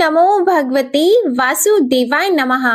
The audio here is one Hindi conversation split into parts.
नमो भगवते वासुदेवाय नमः।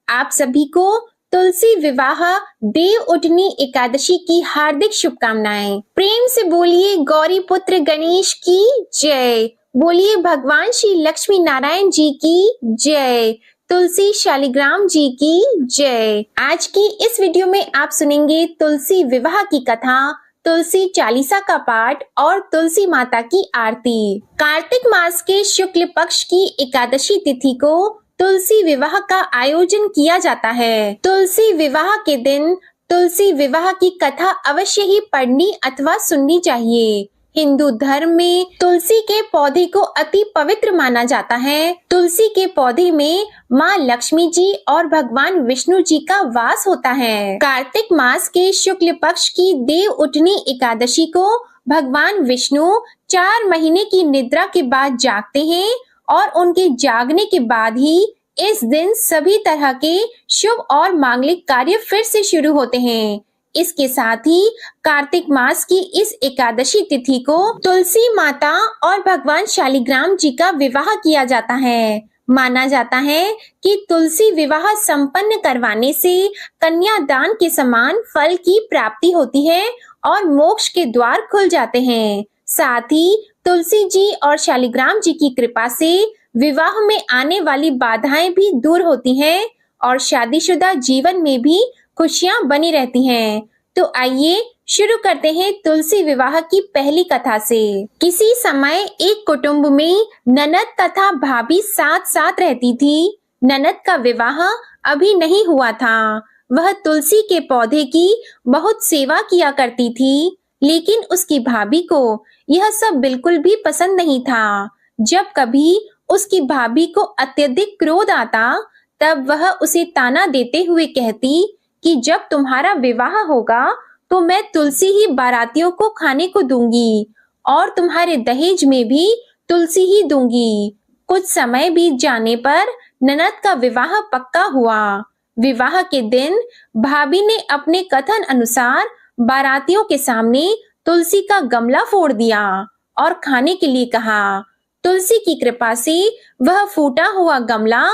आप सभी को तुलसी विवाह देव उठनी एकादशी की हार्दिक शुभकामनाएं। प्रेम से बोलिए गौरी पुत्र गणेश की जय। बोलिए भगवान श्री लक्ष्मी नारायण जी की जय। तुलसी शालिग्राम जी की जय। आज की इस वीडियो में आप सुनेंगे तुलसी विवाह की कथा, तुलसी चालीसा का पाठ और तुलसी माता की आरती। कार्तिक मास के शुक्ल पक्ष की एकादशी तिथि को तुलसी विवाह का आयोजन किया जाता है। तुलसी विवाह के दिन तुलसी विवाह की कथा अवश्य ही पढ़नी अथवा सुननी चाहिए। हिंदू धर्म में तुलसी के पौधे को अति पवित्र माना जाता है। तुलसी के पौधे में माँ लक्ष्मी जी और भगवान विष्णु जी का वास होता है। कार्तिक मास के शुक्ल पक्ष की देव उठनी एकादशी को भगवान विष्णु 4 महीने की निद्रा के बाद जागते हैं और उनके जागने के बाद ही इस दिन सभी तरह के शुभ और मांगलिक कार्य फिर से शुरू होते हैं। इसके साथ ही कार्तिक मास की इस एकादशी तिथि को तुलसी माता और भगवान शालिग्राम जी का विवाह किया जाता है। माना जाता है कि तुलसी विवाह संपन्न करवाने से कन्यादान के समान फल की प्राप्ति होती है और मोक्ष के द्वार खुल जाते हैं। साथ ही तुलसी जी और शालिग्राम जी की कृपा से विवाह में आने वाली बाधाएं भी दूर होती हैं और शादीशुदा जीवन में भी खुशियां बनी रहती हैं। तो आइए शुरू करते हैं तुलसी विवाह की पहली कथा से। किसी समय एक कुटुंब में ननद तथा भाभी साथ साथ रहती थी। ननद का विवाह अभी नहीं हुआ था। वह तुलसी के पौधे की बहुत सेवा किया करती थी, लेकिन उसकी भाभी को यह सब बिल्कुल भी पसंद नहीं था। जब कभी उसकी भाभी को अत्यधिक क्रोध आता, तब वह उसे ताना देते हुए कहती कि जब तुम्हारा विवाह होगा तो मैं तुलसी ही बारातियों को खाने को दूंगी और तुम्हारे दहेज में भी तुलसी ही दूंगी। कुछ समय बीत जाने पर ननद का विवाह पक्का हुआ। विवाह के दिन भाभी ने अपने कथन अनुसार बारातियों के सामने तुलसी का गमला फोड़ दिया और खाने के लिए कहा। तुलसी की कृपा से वह फूटा हुआ गमला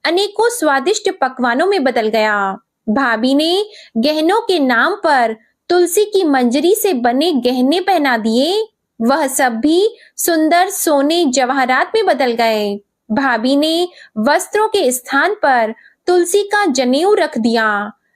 अनेकों स्वादिष्ट पकवानों में बदल गया। भाभी ने गहनों के नाम पर तुलसी की मंजरी से बने गहने पहना दिए। वह सब भी सुंदर सोने जवाहरात में बदल गए। भाभी ने वस्त्रों के स्थान पर तुलसी का जनेऊ रख दिया।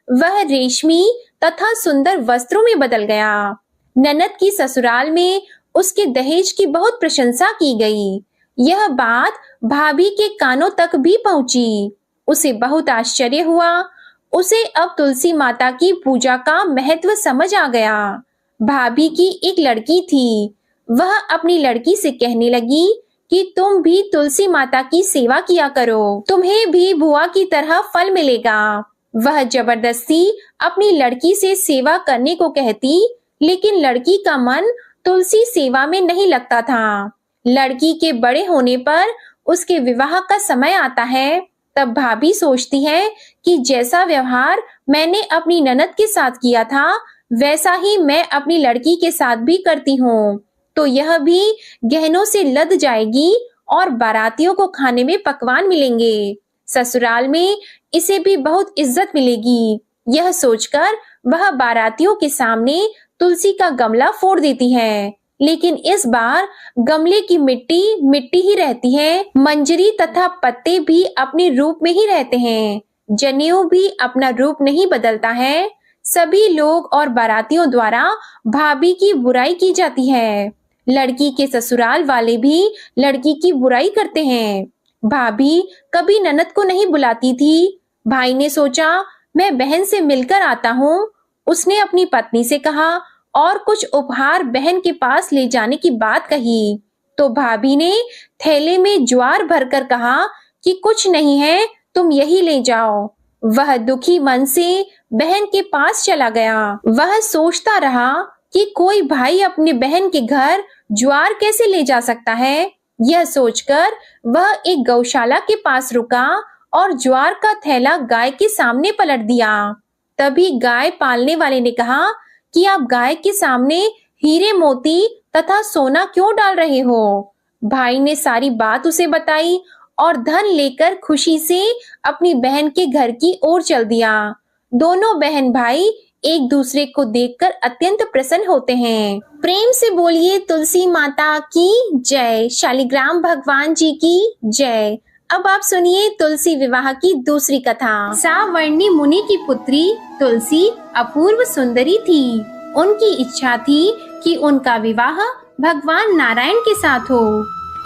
वह रेशमी तथा सुंदर वस्त्रों में बदल गया। ननद की ससुराल में उसके दहेज की बहुत प्रशंसा की गई। यह बात भाभी के कानों तक भी पहुंची। उसे बहुत आश्चर्य हुआ। उसे अब तुलसी माता की पूजा का महत्व समझ आ गया। भाभी की एक लड़की थी। वह अपनी लड़की से कहने लगी कि तुम भी तुलसी माता की सेवा किया करो, तुम्हें भी बुआ की तरह फल मिलेगा। वह जबरदस्ती अपनी लड़की से सेवा करने को कहती, लेकिन लड़की का मन तुलसी सेवा में नहीं लगता था। लड़की के बड़े होने पर उसके विवाह का समय आता है, तब भाभी सोचती है कि जैसा व्यवहार मैंने अपनी ननद के साथ किया था, वैसा ही मैं अपनी लड़की के साथ भी करती हूँ, तो यह भी गहनों से लद जाएगी और बारातियों को खाने में पकवान मिलेंगे। ससुराल में इसे भी बहुत इज्जत मिलेगी। यह सोचकर वह बारातियों के सामने तुलसी का गमला फोड़ देती है, लेकिन इस बार गमले की मिट्टी मिट्टी ही रहती है। मंजरी तथा पत्ते भी अपने रूप में ही रहते हैं। जनेऊ भी अपना रूप नहीं बदलता है। सभी लोग और बारातियों द्वारा भाभी की बुराई की जाती है। लड़की के ससुराल वाले भी लड़की की बुराई करते हैं। भाभी कभी ननद को नहीं बुलाती थी। भाई ने सोचा मैं बहन से मिलकर आता हूँ। उसने अपनी पत्नी से कहा और कुछ उपहार बहन के पास ले जाने की बात कही, तो भाभी ने थैले में ज्वार भरकर कहा कि कुछ नहीं है, तुम यही ले जाओ। वह दुखी मन से बहन के पास चला गया। वह सोचता रहा कि कोई भाई अपने बहन के घर ज्वार कैसे ले जा सकता है। यह सोचकर वह एक गौशाला के पास रुका और ज्वार का थैला गाय के सामने पलट दिया। तभी गाय पालने वाले ने कहा कि आप गाय के सामने हीरे मोती तथा सोना क्यों डाल रहे हो। भाई ने सारी बात उसे बताई और धन लेकर खुशी से अपनी बहन के घर की ओर चल दिया। दोनों बहन भाई एक दूसरे को देखकर अत्यंत प्रसन्न होते हैं। प्रेम से बोलिए तुलसी माता की जय, शालिग्राम भगवान जी की जय। अब आप सुनिए तुलसी विवाह की दूसरी कथा। सावर्णी मुनि की पुत्री तुलसी अपूर्व सुंदरी थी। उनकी इच्छा थी कि उनका विवाह भगवान नारायण के साथ हो।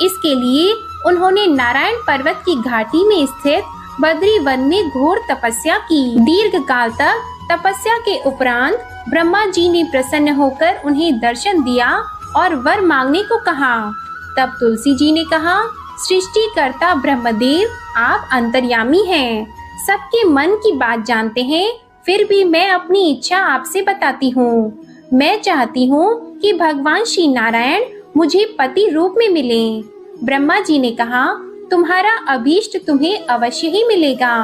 इसके लिए उन्होंने नारायण पर्वत की घाटी में स्थित बद्री वन में घोर तपस्या की। दीर्घ काल तक तपस्या के उपरांत ब्रह्मा जी ने प्रसन्न होकर उन्हें दर्शन दिया और वर मांगने को कहा। तब तुलसी जी ने कहा, सृष्टिकर्ता ब्रह्मदेव, आप अंतर्यामी हैं, सबके मन की बात जानते हैं, फिर भी मैं अपनी इच्छा आपसे बताती हूँ। मैं चाहती हूँ कि भगवान श्री नारायण मुझे पति रूप में मिलें। ब्रह्मा जी ने कहा, तुम्हारा अभीष्ट तुम्हें अवश्य ही मिलेगा।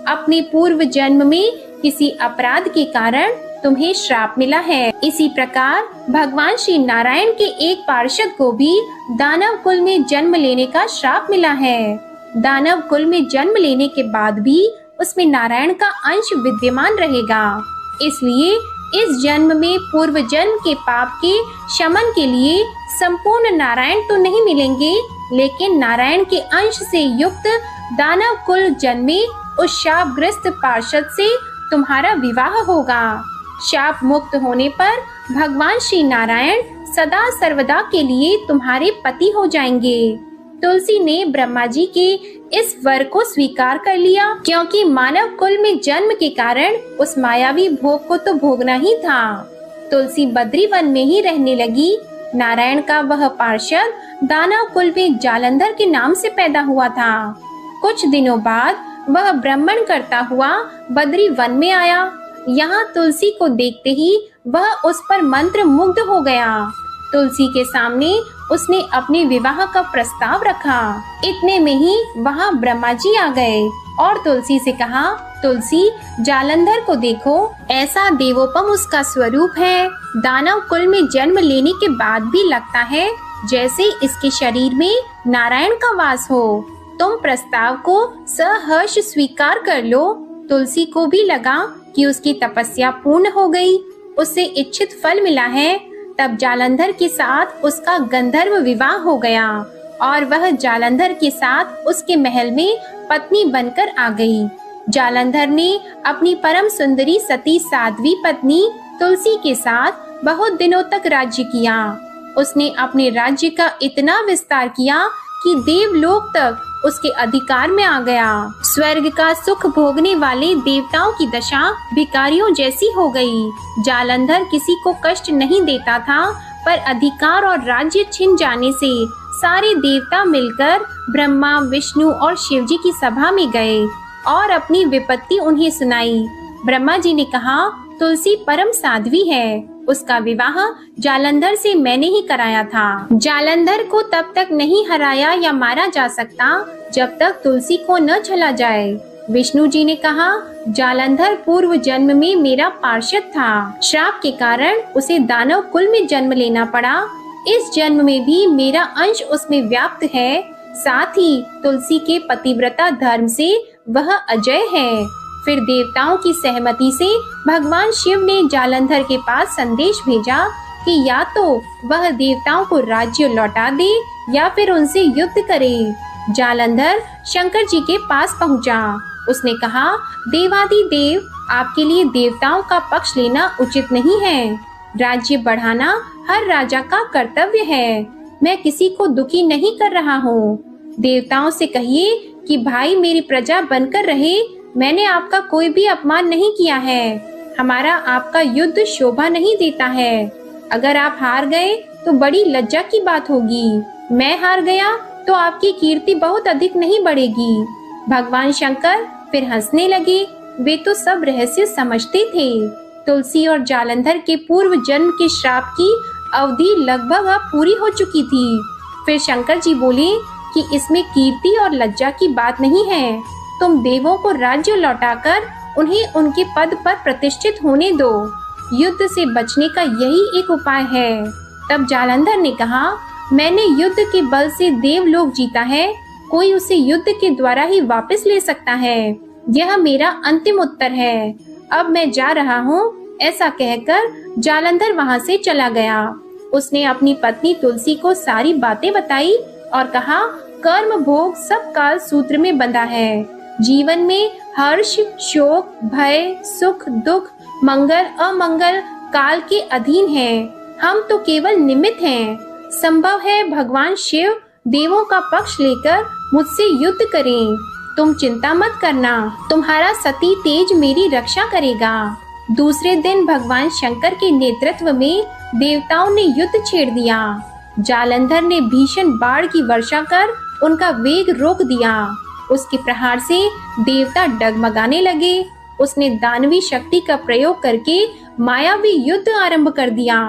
अपने पूर्व जन्म में किसी अपराध के कारण तुम्हें श्राप मिला है। इसी प्रकार भगवान श्री नारायण के एक पार्षद को भी दानव कुल में जन्म लेने का श्राप मिला है। दानव कुल में जन्म लेने के बाद भी उसमें नारायण का अंश विद्यमान रहेगा। इसलिए इस जन्म में पूर्व जन्म के पाप के शमन के लिए संपूर्ण नारायण तो नहीं मिलेंगे, लेकिन नारायण के अंश से युक्त दानव कुल जन्मे उस शापग्रस्त पार्षद से तुम्हारा विवाह होगा। शाप मुक्त होने पर भगवान श्री नारायण सदा सर्वदा के लिए तुम्हारे पति हो जाएंगे। तुलसी ने ब्रह्मा जी के इस वर को स्वीकार कर लिया, क्योंकि मानव कुल में जन्म के कारण उस मायावी भोग को तो भोगना ही था। तुलसी बद्री वन में ही रहने लगी। नारायण का वह पार्षद दानव कुल में जालंधर के नाम से पैदा हुआ था। कुछ दिनों बाद वह ब्राह्मण करता हुआ बद्री वन में आया। यहाँ तुलसी को देखते ही वह उस पर मंत्र मुग्ध हो गया। तुलसी के सामने उसने अपने विवाह का प्रस्ताव रखा। इतने में ही वहाँ ब्रह्मा जी आ गए और तुलसी से कहा, तुलसी, जालंधर को देखो, ऐसा देवोपम उसका स्वरूप है। दानव कुल में जन्म लेने के बाद भी लगता है जैसे इसके शरीर में नारायण का वास हो। तुम प्रस्ताव को सहर्ष स्वीकार कर लो। तुलसी को भी लगा कि उसकी तपस्या पूर्ण हो गई, उसे इच्छित फल मिला है। तब जालंधर के साथ उसका गंधर्व विवाह हो गया और वह जालंधर के साथ उसके महल में पत्नी बनकर आ गई। जालंधर ने अपनी परम सुंदरी सती साध्वी पत्नी तुलसी के साथ बहुत दिनों तक राज्य किया। उसने अपने राज्य का इतना विस्तार किया कि देवलोक तक उसके अधिकार में आ गया। स्वर्ग का सुख भोगने वाले देवताओं की दशा भिखारियों जैसी हो गई। जालंधर किसी को कष्ट नहीं देता था, पर अधिकार और राज्य छिन जाने से सारे देवता मिलकर ब्रह्मा, विष्णु और शिव जी की सभा में गए और अपनी विपत्ति उन्हें सुनाई। ब्रह्मा जी ने कहा, तुलसी परम साध्वी है, उसका विवाह जालंधर से मैंने ही कराया था। जालंधर को तब तक नहीं हराया या मारा जा सकता जब तक तुलसी को न चला जाए। विष्णु जी ने कहा, जालंधर पूर्व जन्म में मेरा पार्षद था। श्राप के कारण उसे दानव कुल में जन्म लेना पड़ा। इस जन्म में भी मेरा अंश उसमें व्याप्त है। साथ ही तुलसी के पतिव्रता धर्म से वह अजय है। फिर देवताओं की सहमति से भगवान शिव ने जालंधर के पास संदेश भेजा कि या तो वह देवताओं को राज्य लौटा दे या फिर उनसे युद्ध करे। जालंधर शंकर जी के पास पहुंचा। उसने कहा, देवादिदेव, आपके लिए देवताओं का पक्ष लेना उचित नहीं है। राज्य बढ़ाना हर राजा का कर्तव्य है। मैं किसी को दुखी नहीं कर रहा हूँ। देवताओं से कहिए कि भाई मेरी प्रजा बनकर रहे। मैंने आपका कोई भी अपमान नहीं किया है। हमारा आपका युद्ध शोभा नहीं देता है। अगर आप हार गए तो बड़ी लज्जा की बात होगी। मैं हार गया तो आपकी कीर्ति बहुत अधिक नहीं बढ़ेगी। भगवान शंकर फिर हंसने लगे। वे तो सब रहस्य समझते थे। तुलसी और जालंधर के पूर्व जन्म के श्राप की अवधि लगभग अब पूरी हो चुकी थी। फिर शंकर जी बोले कि इसमें कीर्ति और लज्जा की बात नहीं है। तुम देवों को राज्य लौटाकर उन्हें उनके पद पर प्रतिष्ठित होने दो। युद्ध से बचने का यही एक उपाय है। तब जालंधर ने कहा, मैंने युद्ध के बल से देवलोक जीता है। कोई उसे युद्ध के द्वारा ही वापस ले सकता है। यह मेरा अंतिम उत्तर है। अब मैं जा रहा हूँ। ऐसा कहकर जालंधर वहाँ से चला गया। उसने अपनी पत्नी तुलसी को सारी बातें बताई और कहा, कर्म भोग सब काल सूत्र में बंधा है। जीवन में हर्ष, शोक, भय, सुख, दुख, मंगल, अमंगल काल के अधीन है। हम तो केवल निमित्त हैं। संभव है भगवान शिव देवों का पक्ष लेकर मुझसे युद्ध करें। तुम चिंता मत करना, तुम्हारा सती तेज मेरी रक्षा करेगा। दूसरे दिन भगवान शंकर के नेतृत्व में देवताओं ने युद्ध छेड़ दिया। जालंधर ने भीषण बाढ़ की वर्षा कर उनका वेग रोक दिया। उसके प्रहार से देवता डगमगाने लगे। उसने दानवी शक्ति का प्रयोग करके मायावी युद्ध आरंभ कर दिया।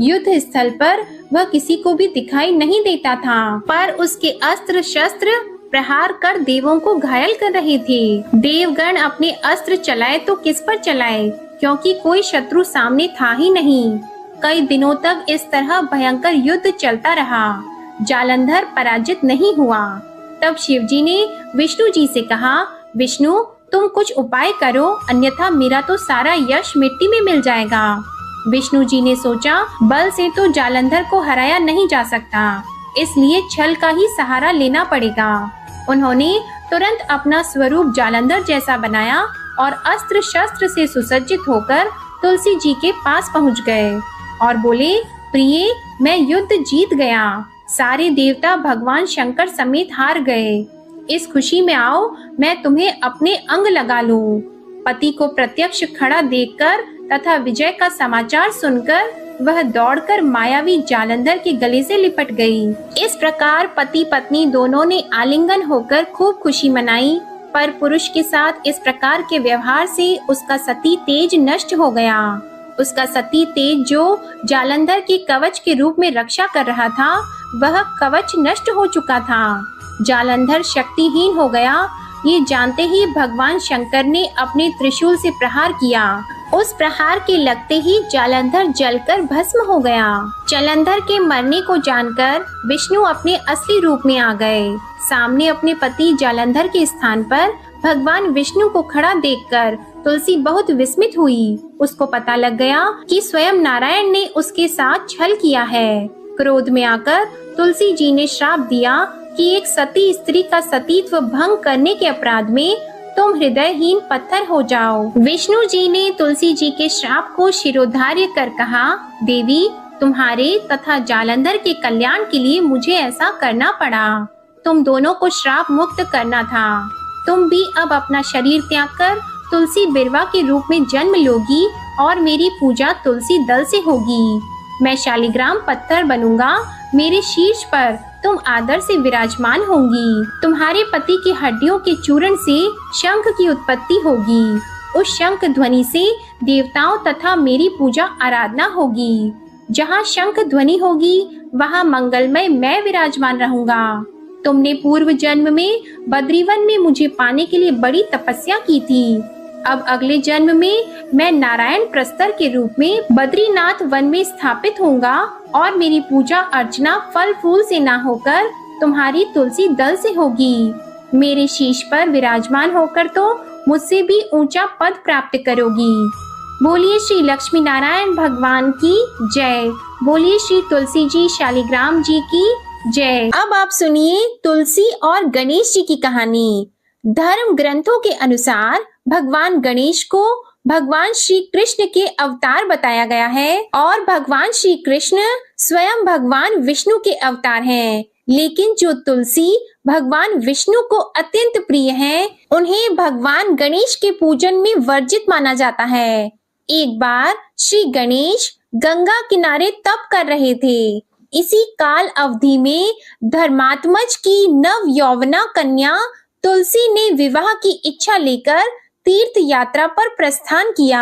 युद्ध स्थल पर वह किसी को भी दिखाई नहीं देता था, पर उसके अस्त्र शस्त्र प्रहार कर देवों को घायल कर रहे थे। देवगण अपने अस्त्र चलाए तो किस पर चलाए, क्योंकि कोई शत्रु सामने था ही नहीं। कई दिनों तक इस तरह भयंकर युद्ध चलता रहा। जालंधर पराजित नहीं हुआ। तब शिवजी ने विष्णु जी से कहा, विष्णु तुम कुछ उपाय करो, अन्यथा मेरा तो सारा यश मिट्टी में मिल जाएगा। विष्णु जी ने सोचा, बल से तो जालंधर को हराया नहीं जा सकता, इसलिए छल का ही सहारा लेना पड़ेगा। उन्होंने तुरंत अपना स्वरूप जालंधर जैसा बनाया और अस्त्र शस्त्र से सुसज्जित होकर तुलसी जी के पास पहुंच गए और बोले, प्रिय मैं युद्ध जीत गया। सारे देवता भगवान शंकर समेत हार गए। इस खुशी में आओ, मैं तुम्हें अपने अंग लगा लूं। पति को प्रत्यक्ष खड़ा देखकर तथा विजय का समाचार सुनकर वह दौड़कर मायावी जालंधर के गले से लिपट गई। इस प्रकार पति पत्नी दोनों ने आलिंगन होकर खूब खुशी मनाई। पर पुरुष के साथ इस प्रकार के व्यवहार से उसका सती तेज नष्ट हो गया। उसका सती तेज जो जालंधर के कवच के रूप में रक्षा कर रहा था, वह कवच नष्ट हो चुका था। जालंधर शक्तिहीन हो गया। ये जानते ही भगवान शंकर ने अपने त्रिशूल से प्रहार किया। उस प्रहार के लगते ही जालंधर जलकर भस्म हो गया। जालंधर के मरने को जानकर विष्णु अपने असली रूप में आ गए। सामने अपने पति जालंधर के स्थान पर भगवान विष्णु को खड़ा देखकर तुलसी बहुत विस्मित हुई। उसको पता लग गया कि स्वयं नारायण ने उसके साथ छल किया है। क्रोध में आकर तुलसी जी ने श्राप दिया कि एक सती स्त्री का सतीत्व भंग करने के अपराध में तुम हृदयहीन पत्थर हो जाओ। विष्णु जी ने तुलसी जी के श्राप को शिरोधार्य कर कहा, देवी तुम्हारे तथा जालंधर के कल्याण के लिए मुझे ऐसा करना पड़ा। तुम दोनों को श्राप मुक्त करना था। तुम भी अब अपना शरीर त्याग कर तुलसी बिरवा के रूप में जन्म लोगी और मेरी पूजा तुलसी दल से होगी। मैं शालिग्राम पत्थर बनूंगा। मेरे शीर्ष पर तुम आदर से विराजमान होंगी। तुम्हारे पति की हड्डियों के चूर्ण से शंख की उत्पत्ति होगी। उस शंख ध्वनि से देवताओं तथा मेरी पूजा आराधना होगी। जहाँ शंख ध्वनि होगी वहाँ मंगलमय मैं विराजमान रहूंगा। तुमने पूर्व जन्म में बद्रीवन में मुझे पाने के लिए बड़ी तपस्या की थी। अब अगले जन्म में मैं नारायण प्रस्तर के रूप में बद्रीनाथ वन में स्थापित होऊंगा और मेरी पूजा अर्चना फल फूल से ना होकर तुम्हारी तुलसी दल से होगी। मेरे शीश पर विराजमान होकर तो मुझसे भी ऊंचा पद प्राप्त करोगी। बोलिए श्री लक्ष्मी नारायण भगवान की जय। बोलिए श्री तुलसी जी शालिग्राम जी की जय। अब आप सुनिए तुलसी और गणेश जी की कहानी। धर्म ग्रंथों के अनुसार भगवान गणेश को भगवान श्री कृष्ण के अवतार बताया गया है और भगवान श्री कृष्ण स्वयं भगवान विष्णु के अवतार हैं। लेकिन जो तुलसी भगवान विष्णु को अत्यंत प्रिय हैं, उन्हें भगवान गणेश के पूजन में वर्जित माना जाता है। एक बार श्री गणेश गंगा किनारे तप कर रहे थे। इसी काल अवधि में धर्मात्मज की नव यौवना कन्या तुलसी ने विवाह की इच्छा लेकर तीर्थ यात्रा पर प्रस्थान किया।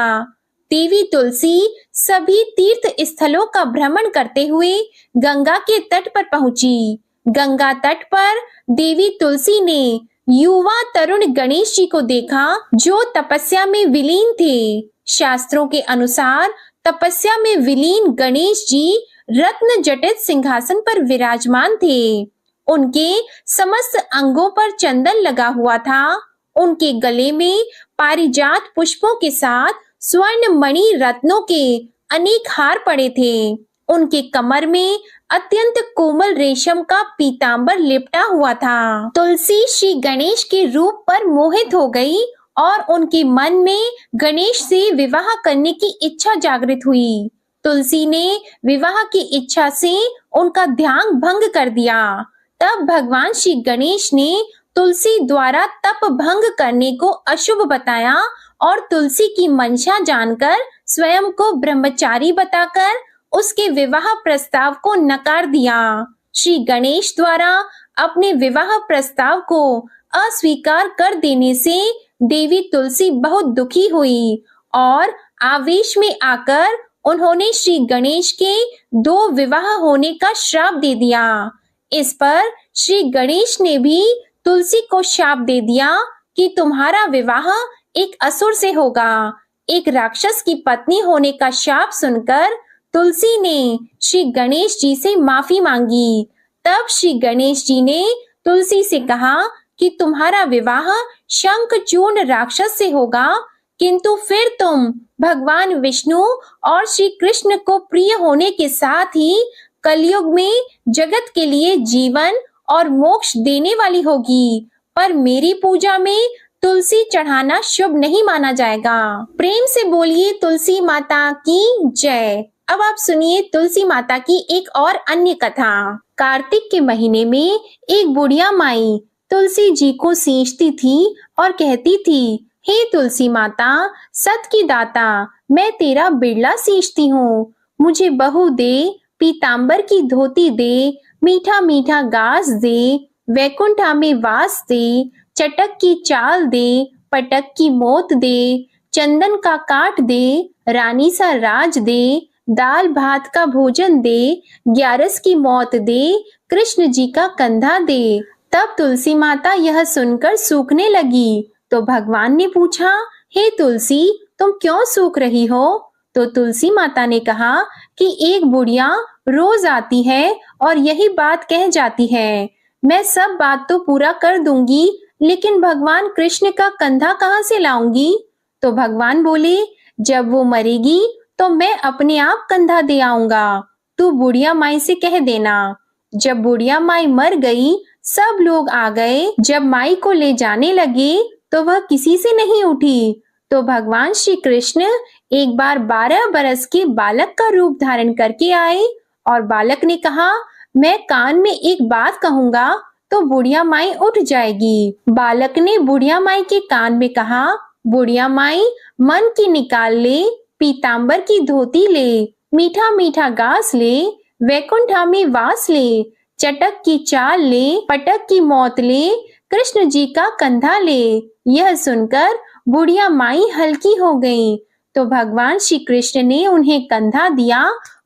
देवी तुलसी सभी तीर्थ स्थलों का भ्रमण करते हुए गंगा के तट पर पहुंची। गंगा तट पर देवी तुलसी ने युवा तरुण गणेश जी को देखा, जो तपस्या में विलीन थे। शास्त्रों के अनुसार तपस्या में विलीन गणेश जी रत्न जटित सिंहासन पर विराजमान थे। उनके समस्त अंगों पर चंदन लगा हुआ था। उनके गले में पारिजात पुष्पों के साथ स्वर्ण मणि रत्नों के अनेक हार पड़े थे। उनके कमर में अत्यंत कोमल रेशम का पीतांबर लिपटा हुआ था। तुलसी श्री गणेश के रूप पर मोहित हो गई और उनके मन में गणेश से विवाह करने की इच्छा जागृत हुई। तुलसी ने विवाह की इच्छा से उनका ध्यान भंग कर दिया। तब भगवान श्री गणेश ने तुलसी द्वारा तप भंग करने को अशुभ बताया और तुलसी की मंशा जानकर स्वयं को ब्रह्मचारी बताकर उसके विवाह प्रस्ताव को नकार दिया। श्री गणेश द्वारा अपने विवाह प्रस्ताव को अस्वीकार कर देने से देवी तुलसी बहुत दुखी हुई और आवेश में आकर उन्होंने श्री गणेश के 2 विवाह होने का श्राप दे दिया। इस पर श्री गणेश ने भी तुलसी को शाप दे दिया कि तुम्हारा विवाह एक असुर से होगा। एक राक्षस की पत्नी होने का शाप सुनकर तुलसी ने श्री गणेश जी से माफी मांगी। तब श्री गणेश जी ने तुलसी से कहा कि तुम्हारा विवाह शंखचूर्ण राक्षस से होगा, किंतु फिर तुम भगवान विष्णु और श्री कृष्ण को प्रिय होने के साथ ही कलयुग में जगत के लिए जीवन और मोक्ष देने वाली होगी। पर मेरी पूजा में तुलसी चढ़ाना शुभ नहीं माना जाएगा। प्रेम से बोलिए तुलसी माता की जय। अब आप सुनिए तुलसी माता की एक और अन्य कथा। कार्तिक के महीने में एक बुढ़िया माई तुलसी जी को सींचती थी और कहती थी, हे तुलसी माता, सत की दाता, मैं तेरा बिड़ला सींचती हूँ। मुझे बहू दे, पीतांबर की धोती दे, मीठा मीठा गास दे, वैकुंठा में वास दे, चटक की चाल दे, पटक की मोत दे, चंदन का काट दे, रानी सा राज दे, दाल भात का भोजन दे, 11 की मौत दे, कृष्ण जी का कंधा दे। तब तुलसी माता यह सुनकर सूखने लगी। तो भगवान ने पूछा, हे तुलसी, तुम क्यों सूख रही हो? तो तुलसी माता ने कहा कि एक बुढ़िया रोज आती है और यही बात कह जाती है। मैं सब बात तो पूरा कर दूंगी, लेकिन भगवान कृष्ण का कंधा कहाँ से लाऊंगी? तो भगवान बोले, जब वो मरेगी तो मैं अपने आप कंधा दे आऊंगा। तू बुढ़िया माई से कह देना। जब बुढ़िया माई मर गई, सब लोग आ गए। जब माई को ले जाने लगे तो वह किसी से नहीं उठी। तो भगवान श्री कृष्ण एक बार 12 बरस के बालक का रूप धारण करके आए और बालक ने कहा, मैं कान में एक बात कहूंगा तो बुढ़िया माई उठ जाएगी। बालक ने बुढ़िया माई के कान में कहा, बुढ़िया माई, मन की निकाल ले, पीतांबर की धोती ले, मीठा मीठा गास ले, वैकुंठा में वास ले, चटक की चाल ले, पटक की मौत ले, कृष्ण जी का कंधा ले। यह सुनकर बुढ़िया माई हल्की हो गई। तो भगवान श्री कृष्ण ने उन्हें कंधा दिया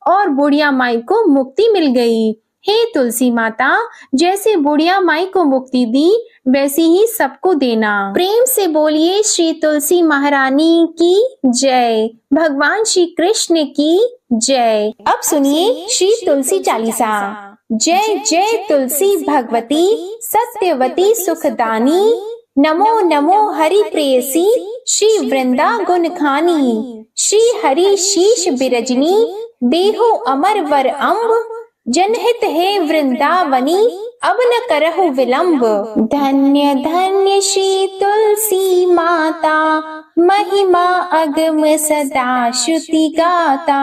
और बुढ़िया माई को मुक्ति मिल गई। हे तुलसी माता, जैसे बुढ़िया माई को मुक्ति दी वैसी ही सबको देना। प्रेम से बोलिए श्री तुलसी महारानी की जय। भगवान श्री कृष्ण की जय। अब सुनिए श्री तुलसी चालीसा। जय जय तुलसी भगवती, सत्यवती सुखदानी, नमो नमो हरि प्रेयसी, श्री वृंदा गुण खानी। श्री हरि शीश बिरजनी, देहो अमर वर अम्ब, जनहित है वृंदावनी, अब न करहु विलंब। धन्य धन्य श्री तुलसी माता, महिमा अगम सदा श्रुति गाता।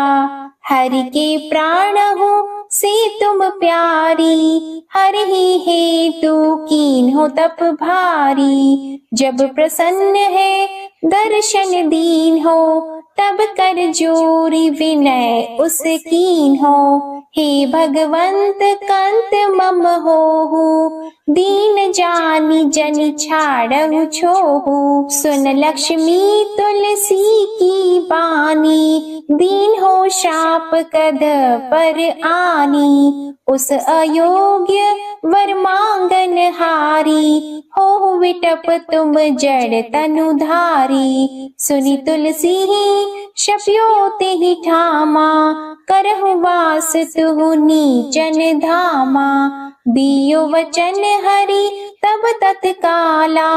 हरि के प्राण हो से तुम प्यारी, हरि ही हेतु कीन हो तप भारी। जब प्रसन्न है दर्शन दीन हो, तब कर जोरी विनय उस कीन हो। हे भगवंत कंत मम होहु, दीन जानी जन छाड़हु छोहु। सुन लक्ष्मी तुलसी की बानी, दीन हो शाप कद पर आनी। उस अयोग्य वर मांगन हारी, हो विटप तुम जड़ तनुधारी। सुनी तुलसी शप्यो ते ही ठामा, करहु वास तुहु नीचन धामा। दियो वचन हरि तब तत्काला,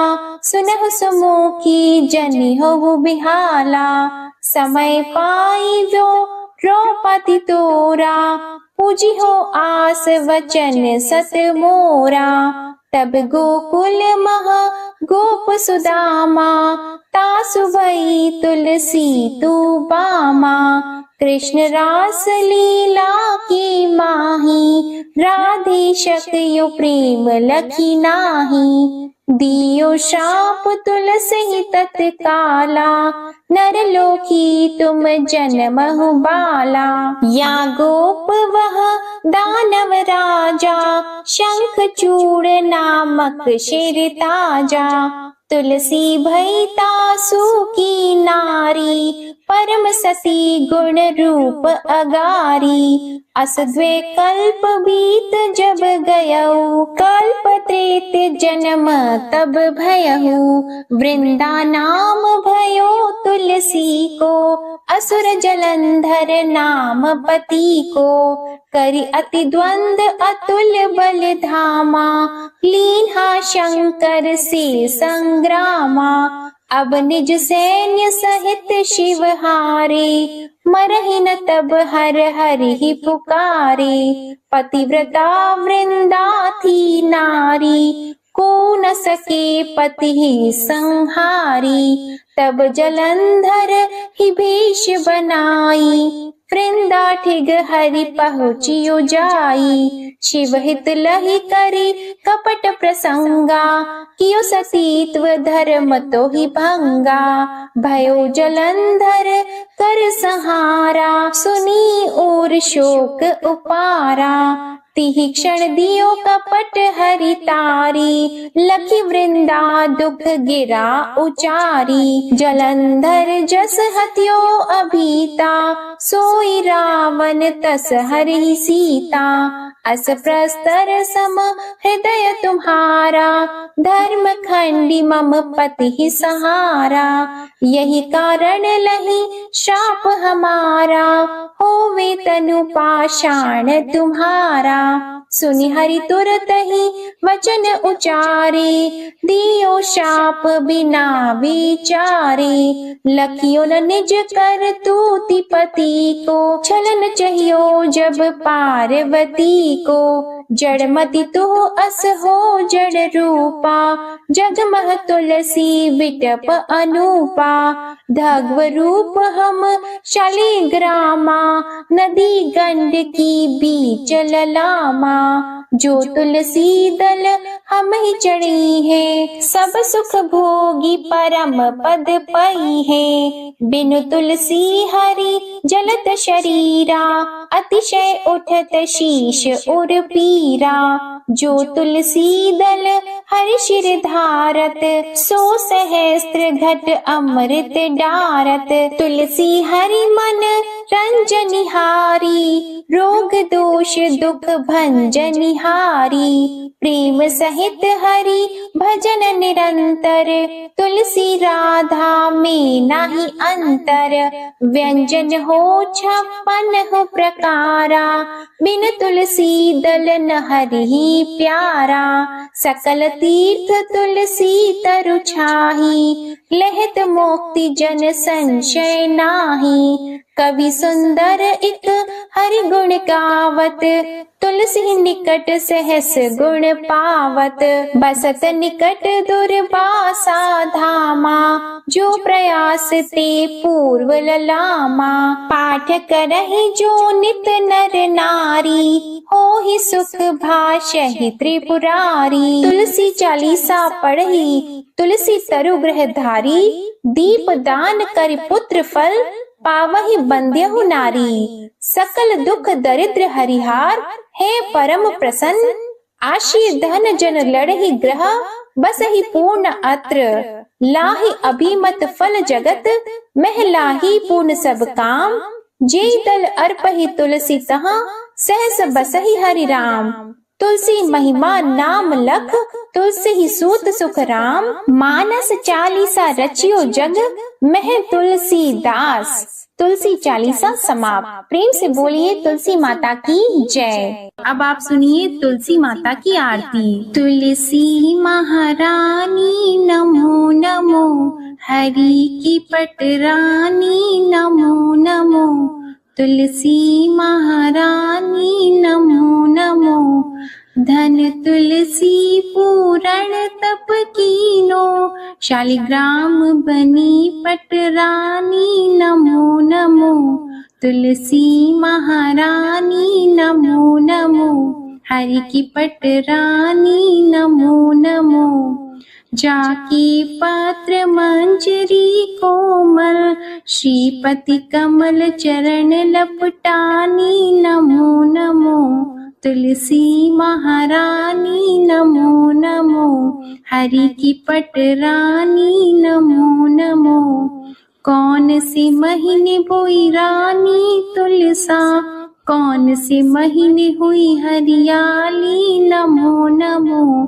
सुनहु सुमुखी जनि हो बिहाला। समय पाई वो द्रौपदी तोरा, पूजी हो आस वचन सत मोरा। तब गोकुल मह गोप सुदामा, तासु भई तुलसी तू बामा। कृष्ण रास लीला की माही, राधे शक्यो प्रेम लखी नाही। दियो शाप तुलसी तत्काला, नर लोकी तुम जन्महु बाला। या गोप वह दानव राजा, शंख चूड़ नामक शेर ताजा। तुलसी भई तासु की नारी, परम सती गुण रूप अगारी। अस द्वे कल्प बीत जब गयऊ, कल्प त्रेत जन्म तब भयहु। वृंदा नाम भयो तुलसी को, असुर जलंधर नाम पति को। करि अति द्वंद अतुल बल धामा, लीन्हा शंकर से संग्रामा। अब निज सैन्य सहित शिव हारे, मरहि न तब हर हरि ही पुकारे। पतिव्रता वृंदा थी नारी, को न सके पति ही संहारी। तब जलंधर ही भेष बनाई, वृंदा ठिग हरि पहुँचियो जाई। शिव हित लहि करी कपट प्रसंगा, कियो सतीत्व धर्म तो ही भंगा। भयो जलंधर कर संहारा, सुनी और शोक उपारा। तिहि क्षण दियो कपट हरि तारी, लखी वृंदा दुख गिरा उचारी। जलंधर जस हत्यो अभीता, सोई रावण तस हरि सीता। अस प्रस्तर सम हृदय तुम्हारा, धर्म खंडी मम पति सहारा। यही कारण लही शाप हमारा, होवे तनु पाषाण तुम्हारा। सुनि हरि तुरत ही वचन उचारे, दियो शाप बिना विचारे। लखियो न निज कर तूति पति को, छलन चाहियो जब पार्वती को। जड़मति तू अस हो जड़ रूपा, जगमह तुलसी विटप अनूपा। धग्व रूप हम शालिग्रामा, नदी गंड की बीच ललामा। जो तुलसी दल हम ही चढ़ी है, सब सुख भोगी परम पद पई है। बिनु तुलसी हरि जलत शरीरा, अतिशय उठत शीश उर पीरा। जो तुलसी दल हरि शिर धारत, सो सहस्त्र घट अमृत डारत। तुलसी हरि मन रंजनिहारी, रोग दोष दुख भंजनिहारी। प्रेम सहित हरि भजन निरंतर, तुलसी राधा में नाही अंतर। व्यंजन हो 56 प्रकारा, बिन तुलसी दल न हरि प्यारा। सकल तीर्थ तुलसी तरु छाही, लहत मोक्ति जन संशय नाही। कवि सुंदर एक हरि गुण गावत, तुलसी निकट सहस गुण पावत। बसत निकट दुर्वासा धामा, जो प्रयास ते पूर्व ललामा। पाठ करहि जो नित नर नारी, हो ही सुख भाषहि त्रिपुरारी। तुलसी चालीसा पढ़ी तुलसी तरु ग्रह धारी, दीप दान कर पुत्र फल पावहि बंध्यहु नारी। सकल दुख दरिद्र हरिहार, है परम प्रसन्न। आशी धन जन लड़हि ग्रह, बसहि पूर्ण अत्र। लाहि अभिमत फल जगत, मह लाहि पूर्ण सब काम। जे दल अर्पहि तुलसी तहाँ, सहस बसहि हरि राम। तुलसी महिमा नाम लख, तुलसी ही सूत सुख राम। मानस चालीसा रचियो जग, मह तुलसी दास। तुलसी चालीसा समाप्त। प्रेम से बोलिए तुलसी माता की जय। अब आप सुनिए तुलसी माता की आरती। तुलसी महारानी नमो नमो, हरि की पटरानी नमो नमो। तुलसी महारानी नमो नमो, धन तुलसी पूरण तप कीनो, शालिग्राम बनी पटरानी नमो नमो। तुलसी महारानी नमो नमो, हरि की पटरानी नमो नमो। जाकी पात्र मंजरी कोमल, श्रीपति कमल चरण लपटानी नमो नमो। तुलसी महारानी नमो नमो, हरि की पटरानी नमो नमो। कौन से महीने बोई रानी तुलसा, कौन से महीने हुई हरियाली नमो नमो।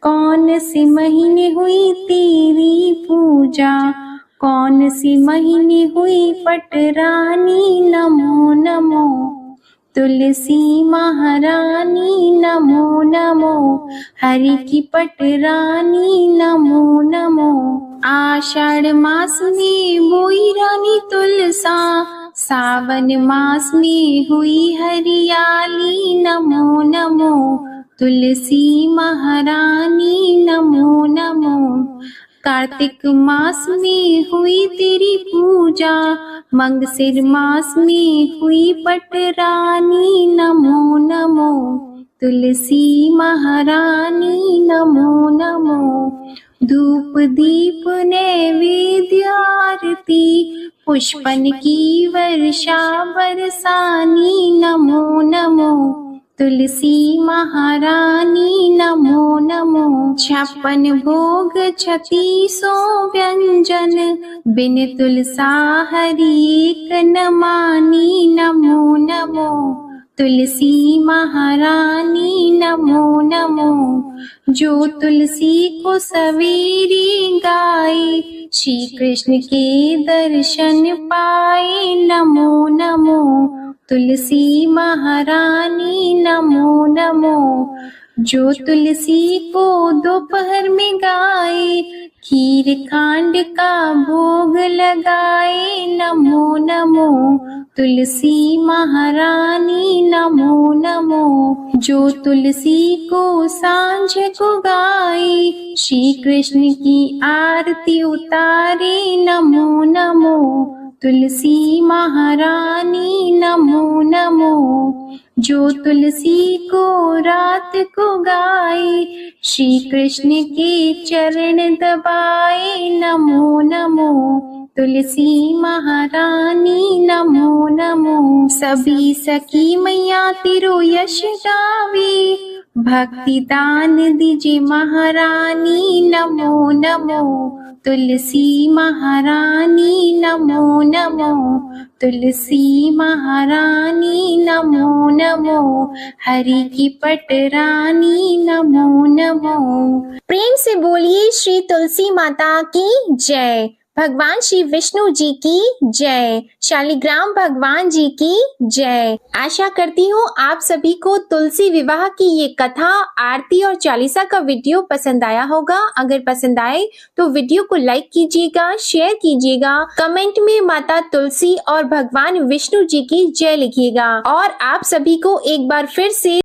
कौन से महीने हुई तेरी पूजा, कौन से महीने हुई पटरानी नमो नमो। तुलसी महारानी नमो नमो, हरि की पटरानी नमो नमो। आषाढ़ मास में बोई रानी तुलसा, सावन मास में हुई हरियाली नमो नमो। तुलसी महारानी नमो नमो। कार्तिक मास में हुई तेरी पूजा, मंगसिर मास में हुई पटरानी नमो नमो। तुलसी महारानी नमो नमो। धूप दीप नैवेद्य आरती, पुष्पन की वर्षा बरसानी नमो नमो। तुलसी महारानी नमो नमो। 56 भोग 3600 व्यंजन, बिन तुलसा हरि एक न मानी नमो नमो। तुलसी महारानी नमो नमो। जो तुलसी को सवेरे गाए, श्री कृष्ण के दर्शन पाए नमो नमो। तुलसी महारानी नमो नमो। जो तुलसी को दोपहर में गाए, खीर खांड का भोग लगाए नमो नमो। तुलसी महारानी नमो नमो। जो तुलसी को सांझ को गाए, श्री कृष्ण की आरती उतारे नमो नमो। तुलसी महारानी नमो नमो। जो तुलसी को रात को गाए, श्री कृष्ण के चरण दबाए नमो नमो। तुलसी महारानी नमो नमो। सभी सखी मैया तेरो यश गावे, भक्ति दान दीजिए महारानी नमो नमो। तुलसी महारानी नमो नमो। तुलसी महारानी नमो नमो, हरि की पटरानी नमो नमो। प्रेम से बोलिए श्री तुलसी माता की जय। भगवान श्री विष्णु जी की जय। शालिग्राम भगवान जी की जय। आशा करती हूँ आप सभी को तुलसी विवाह की ये कथा, आरती और चालीसा का वीडियो पसंद आया होगा। अगर पसंद आए तो वीडियो को लाइक कीजिएगा, शेयर कीजिएगा, कमेंट में माता तुलसी और भगवान विष्णु जी की जय लिखिएगा। और आप सभी को एक बार फिर से